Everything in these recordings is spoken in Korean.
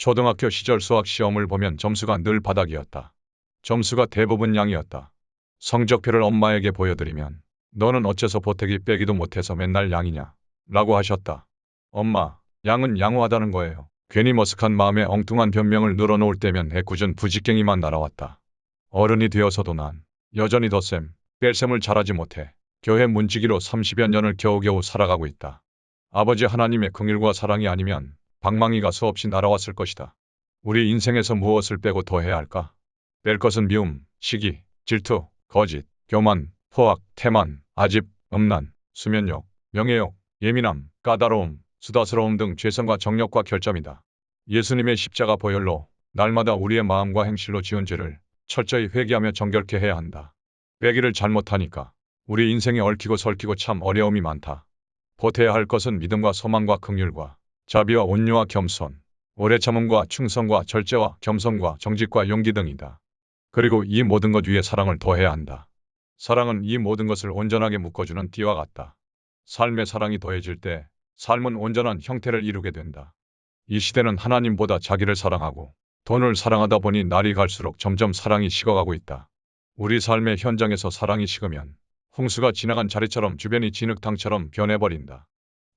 초등학교 시절 수학 시험을 보면 점수가 늘 바닥이었다. 점수가 대부분 양이었다. 성적표를 엄마에게 보여드리면 너는 어째서 보태기 빼기도 못해서 맨날 양이냐? 라고 하셨다. 엄마, 양은 양호하다는 거예요. 괜히 머쓱한 마음에 엉뚱한 변명을 늘어놓을 때면 애꿎은 부직갱이만 날아왔다. 어른이 되어서도 난 여전히 덧셈, 뺄셈을 잘하지 못해 교회 문지기로 30여 년을 겨우겨우 살아가고 있다. 아버지 하나님의 긍휼과 사랑이 아니면 방망이가 수없이 날아왔을 것이다. 우리 인생에서 무엇을 빼고 더 해야 할까? 뺄 것은 미움, 시기, 질투, 거짓, 교만, 포악, 태만, 아집, 음란, 수면욕, 명예욕, 예민함, 까다로움, 수다스러움 등 죄성과 정욕과 결점이다. 예수님의 십자가 보혈로 날마다 우리의 마음과 행실로 지은 죄를 철저히 회개하며 정결케 해야 한다. 빼기를 잘못하니까 우리 인생이 얽히고 설키고 참 어려움이 많다. 보태야 할 것은 믿음과 소망과 긍휼과 자비와 온유와 겸손, 오래 참음과 충성과 절제와 겸손과 정직과 용기 등이다. 그리고 이 모든 것 위에 사랑을 더해야 한다. 사랑은 이 모든 것을 온전하게 묶어주는 띠와 같다. 삶의 사랑이 더해질 때 삶은 온전한 형태를 이루게 된다. 이 시대는 하나님보다 자기를 사랑하고 돈을 사랑하다 보니 날이 갈수록 점점 사랑이 식어가고 있다. 우리 삶의 현장에서 사랑이 식으면 홍수가 지나간 자리처럼 주변이 진흙탕처럼 변해버린다.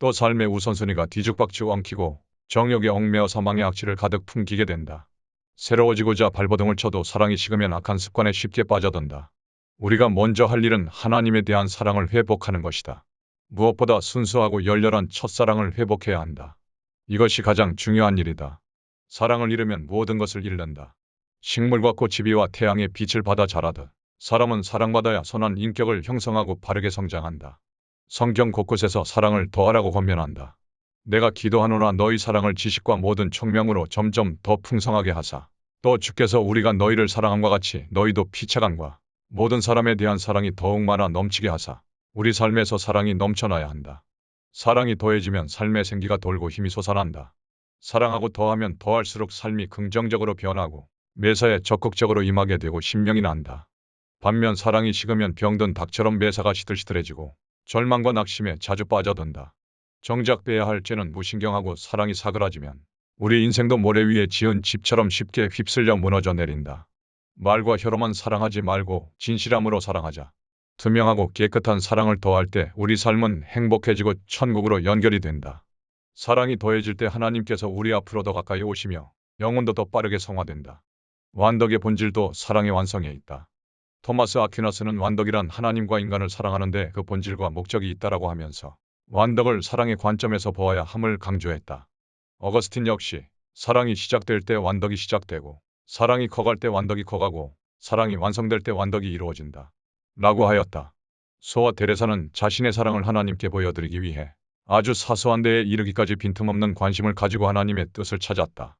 또 삶의 우선순위가 뒤죽박죽 엉키고 정욕에 얽매여 사망의 악취를 가득 풍기게 된다. 새로워지고자 발버둥을 쳐도 사랑이 식으면 악한 습관에 쉽게 빠져든다. 우리가 먼저 할 일은 하나님에 대한 사랑을 회복하는 것이다. 무엇보다 순수하고 열렬한 첫사랑을 회복해야 한다. 이것이 가장 중요한 일이다. 사랑을 잃으면 모든 것을 잃는다. 식물과 꽃이 비와 태양의 빛을 받아 자라듯 사람은 사랑받아야 선한 인격을 형성하고 바르게 성장한다. 성경 곳곳에서 사랑을 더하라고 권면한다. 내가 기도하노라 너희 사랑을 지식과 모든 총명으로 점점 더 풍성하게 하사 또 주께서 우리가 너희를 사랑함과 같이 너희도 피차간과 모든 사람에 대한 사랑이 더욱 많아 넘치게 하사 우리 삶에서 사랑이 넘쳐나야 한다. 사랑이 더해지면 삶의 생기가 돌고 힘이 솟아난다. 사랑하고 더하면 더할수록 삶이 긍정적으로 변하고 매사에 적극적으로 임하게 되고 신명이 난다. 반면 사랑이 식으면 병든 닭처럼 매사가 시들시들해지고 절망과 낙심에 자주 빠져든다. 정작 빼야 할 죄는 무신경하고 사랑이 사그라지면 우리 인생도 모래 위에 지은 집처럼 쉽게 휩쓸려 무너져 내린다. 말과 혀로만 사랑하지 말고 진실함으로 사랑하자. 투명하고 깨끗한 사랑을 더할 때 우리 삶은 행복해지고 천국으로 연결이 된다. 사랑이 더해질 때 하나님께서 우리 앞으로 더 가까이 오시며 영혼도 더 빠르게 성화된다. 완덕의 본질도 사랑의 완성에 있다. 토마스 아퀴나스는 완덕이란 하나님과 인간을 사랑하는데 그 본질과 목적이 있다라고 하면서 완덕을 사랑의 관점에서 보아야 함을 강조했다. 어거스틴 역시 사랑이 시작될 때 완덕이 시작되고 사랑이 커갈 때 완덕이 커가고 사랑이 완성될 때 완덕이 이루어진다. 라고 하였다. 소아 테레사는 자신의 사랑을 하나님께 보여드리기 위해 아주 사소한 데에 이르기까지 빈틈없는 관심을 가지고 하나님의 뜻을 찾았다.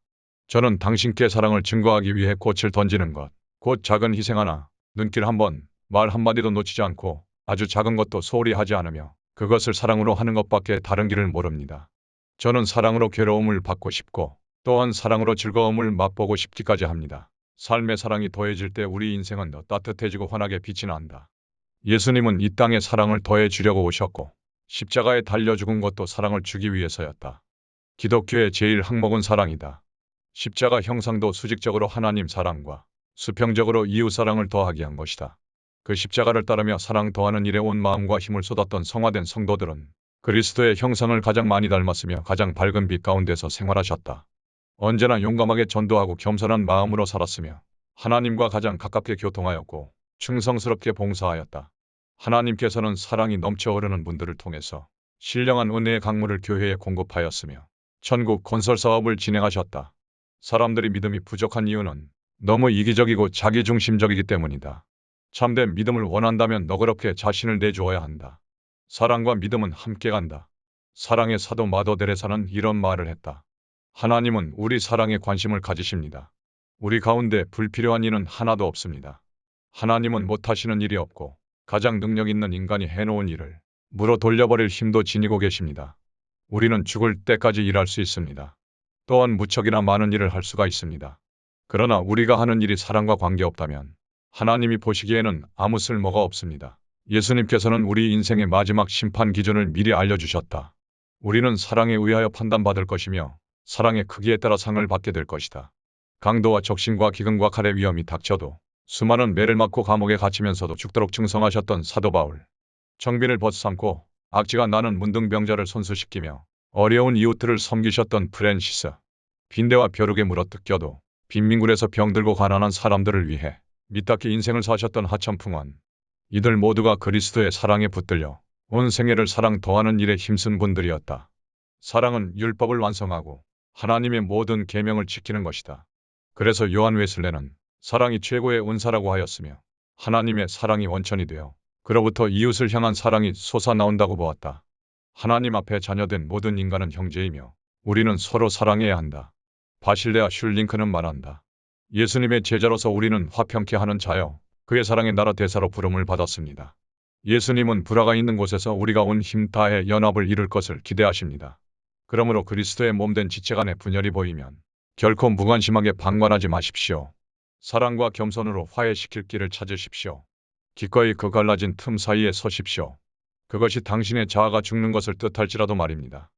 저는 당신께 사랑을 증거하기 위해 꽃을 던지는 것, 곧 작은 희생 하나, 눈길 한 번, 말 한마디도 놓치지 않고 아주 작은 것도 소홀히 하지 않으며 그것을 사랑으로 하는 것밖에 다른 길을 모릅니다. 저는 사랑으로 괴로움을 받고 싶고 또한 사랑으로 즐거움을 맛보고 싶기까지 합니다. 삶의 사랑이 더해질 때 우리 인생은 더 따뜻해지고 환하게 빛이 난다. 예수님은 이 땅에 사랑을 더해 주려고 오셨고 십자가에 달려 죽은 것도 사랑을 주기 위해서였다. 기독교의 제일 항목은 사랑이다. 십자가 형상도 수직적으로 하나님 사랑과 수평적으로 이웃 사랑을 더하게 한 것이다. 그 십자가를 따르며 사랑 더하는 일에 온 마음과 힘을 쏟았던 성화된 성도들은 그리스도의 형상을 가장 많이 닮았으며 가장 밝은 빛 가운데서 생활하셨다. 언제나 용감하게 전도하고 겸손한 마음으로 살았으며 하나님과 가장 가깝게 교통하였고 충성스럽게 봉사하였다. 하나님께서는 사랑이 넘쳐 흐르는 분들을 통해서 신령한 은혜의 강물을 교회에 공급하였으며 천국 건설 사업을 진행하셨다. 사람들이 믿음이 부족한 이유는 너무 이기적이고 자기중심적이기 때문이다. 참된 믿음을 원한다면 너그럽게 자신을 내주어야 한다. 사랑과 믿음은 함께 간다. 사랑의 사도 마더 데레사는 이런 말을 했다. 하나님은 우리 사랑에 관심을 가지십니다. 우리 가운데 불필요한 일은 하나도 없습니다. 하나님은 못하시는 일이 없고 가장 능력 있는 인간이 해놓은 일을 물어 돌려버릴 힘도 지니고 계십니다. 우리는 죽을 때까지 일할 수 있습니다. 또한 무척이나 많은 일을 할 수가 있습니다. 그러나 우리가 하는 일이 사랑과 관계없다면 하나님이 보시기에는 아무 쓸모가 없습니다. 예수님께서는 우리 인생의 마지막 심판 기준을 미리 알려주셨다. 우리는 사랑에 의하여 판단받을 것이며 사랑의 크기에 따라 상을 받게 될 것이다. 강도와 적신과 기근과 칼의 위험이 닥쳐도 수많은 매를 맞고 감옥에 갇히면서도 죽도록 충성하셨던 사도 바울. 정빈을 벗삼고 악취가 나는 문둥병자를 손수시키며 어려운 이웃들을 섬기셨던 프랜시스. 빈대와 벼룩에 물어뜯겨도 빈민굴에서 병들고 가난한 사람들을 위해 믿답게 인생을 사셨던 하천풍원. 이들 모두가 그리스도의 사랑에 붙들려 온 생애를 사랑 더하는 일에 힘쓴 분들이었다. 사랑은 율법을 완성하고 하나님의 모든 계명을 지키는 것이다. 그래서 요한 웨슬레는 사랑이 최고의 은사라고 하였으며 하나님의 사랑이 원천이 되어 그로부터 이웃을 향한 사랑이 솟아나온다고 보았다. 하나님 앞에 자녀된 모든 인간은 형제이며 우리는 서로 사랑해야 한다. 바실레아 슐링크는 말한다. 예수님의 제자로서 우리는 화평케 하는 자여 그의 사랑의 나라 대사로 부름을 받았습니다. 예수님은 불화가 있는 곳에서 우리가 온 힘 다해 연합을 이룰 것을 기대하십니다. 그러므로 그리스도의 몸된 지체 간에 분열이 보이면 결코 무관심하게 방관하지 마십시오. 사랑과 겸손으로 화해시킬 길을 찾으십시오. 기꺼이 그 갈라진 틈 사이에 서십시오. 그것이 당신의 자아가 죽는 것을 뜻할지라도 말입니다.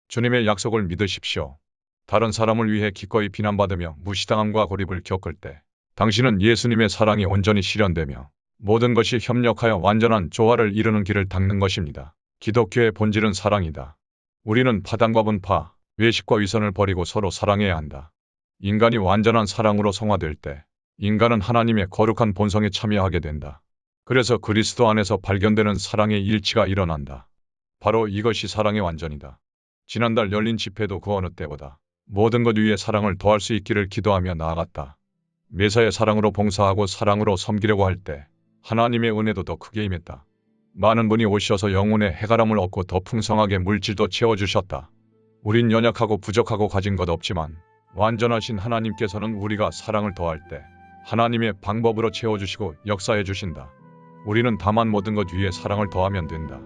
주님의 약속을 믿으십시오. 다른 사람을 위해 기꺼이 비난받으며 무시당함과 고립을 겪을 때 당신은 예수님의 사랑이 온전히 실현되며 모든 것이 협력하여 완전한 조화를 이루는 길을 닦는 것입니다. 기독교의 본질은 사랑이다. 우리는 파당과 분파, 외식과 위선을 버리고 서로 사랑해야 한다. 인간이 완전한 사랑으로 성화될 때 인간은 하나님의 거룩한 본성에 참여하게 된다. 그래서 그리스도 안에서 발견되는 사랑의 일치가 일어난다. 바로 이것이 사랑의 완전이다. 지난달 열린 집회도 그 어느 때보다 모든 것 위에 사랑을 더할 수 있기를 기도하며 나아갔다. 매사에 사랑으로 봉사하고 사랑으로 섬기려고 할 때 하나님의 은혜도 더 크게 임했다. 많은 분이 오셔서 영혼의 해가람을 얻고 더 풍성하게 물질도 채워주셨다. 우린 연약하고 부족하고 가진 것 없지만 완전하신 하나님께서는 우리가 사랑을 더할 때 하나님의 방법으로 채워주시고 역사해 주신다. 우리는 다만 모든 것 위에 사랑을 더하면 된다.